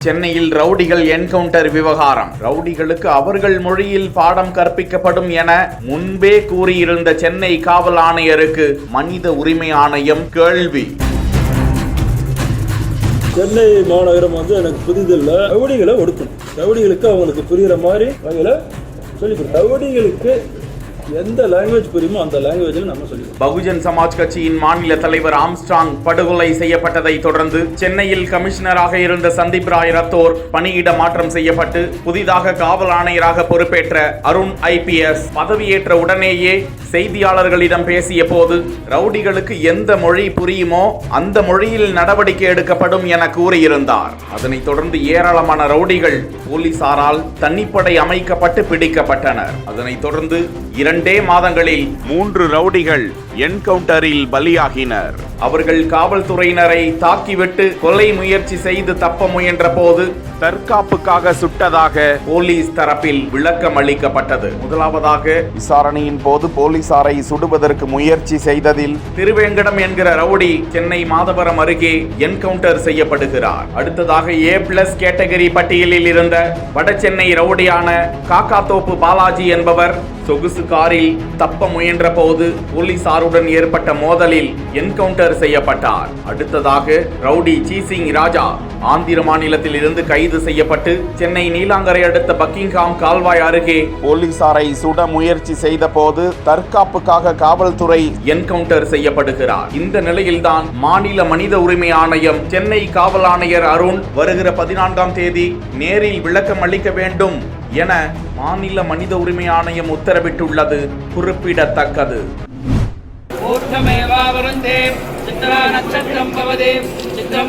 சென்னையில் ரவுடிகள் என்கவுண்டர் விவகாரம். ரவுடிகளுக்கு அவர்கள் மொழியில் பாடம் கற்பிக்கப்படும் என முன்பே கூறியிருந்த சென்னை காவல் ஆணையருக்கு மனித உரிமை ஆணையம் கேள்வி. சென்னை மாநகரம் எனக்கு புரிதல்ல ரவுடிகளை ஒடுக்கணும், ரவுடிகளுக்கு அவங்களுக்கு புரியுற மாதிரி வகையில சொல்லிக் ரவுடிகளுக்கு எந்த லாங்குவேஜ் புரியுமோ அந்த லாங்குவேஜில் நம்ம சொல்லிடுவோம். பகுஜன் சமாஜ் கட்சியின் மாநில தலைவர் ஆம்ஸ்ட்ராங் படுகொலை செய்யப்பட்டதை தொடர்ந்து சென்னையில் கமிஷனராக இருந்த சந்தீப் ராய் ரத்தோர் பணியிட மாற்றம் செய்யப்பட்டு புதிதாக காவல் ஆணையராக பொறுப்பேற்ற அருண் IPS பதவியேற்ற உடனேயே செய்தியாளர்களிடம் பேசிய போது ரவுடிகளுக்கு எந்த மொழி புரியுமோ அந்த மொழியில் நடவடிக்கை எடுக்கப்படும் என கூறியிருந்தார். அதனைத் தொடர்ந்து ஏராளமான ரவுடிகள் போலீசாரால் தனிப்படை அமைக்கப்பட்டு பிடிக்கப்பட்டனர். அதனைத் தொடர்ந்து 2 மாதங்களில் 3 ரவுடிகள் என்கவுண்டரில் பலியாகினர். அவர்கள் காவல்துறையினரை தாக்கிவிட்டு கொலை முயற்சி செய்து தப்ப முயன்ற போது தற்காப்புக்காக சுட்டதாக போலீஸ் தரப்பில் விளக்கம் அளிக்கப்பட்டது. முதலாவதாக விசாரணையின் போது போலீசாரை சுடுவதற்கு முயற்சி செய்ததில் திருவேங்கடம் என்கிற ரவுடி சென்னை மாதவரம் அருகே என்கவுண்டர் செய்யப்படுகிறார். அடுத்ததாக A+ கேட்டகரி பட்டியலில் இருந்த வட சென்னை ரவுடியான காக்காத்தோப்பு பாலாஜி என்பவர் சொகுசு காரில் தப்ப முயன்ற போது போலீசாருடன் ஏற்பட்ட மோதலில் என்கவுண்டர் செய்யப்பட்டார். அடுத்ததாக ரவுடி சீசிங் ராஜா ஆந்திர மாநிலத்தில் இருந்து கைது செய்யப்பட்டு சென்னை நீலாங்கரை அடுத்த பக்கிங்ஹாம் கால்வாய் அருகே போலீசாரை சுட முயற்சி செய்த போது தற்காப்புக்காக காவல்துறை என்கவுண்டர் செய்யப்படுகிறார். இந்த நிலையில்தான் மாநில மனித உரிமை ஆணையம் சென்னை காவல் ஆணையர் அருண் வருகிற 14ஆம் தேதி நேரில் விளக்கம் அளிக்க வேண்டும் என மாநில மனித உரிமை ஆணையம் உத்தரவிட்டுள்ளது குறிப்பிடத்தக்கது. चित्रं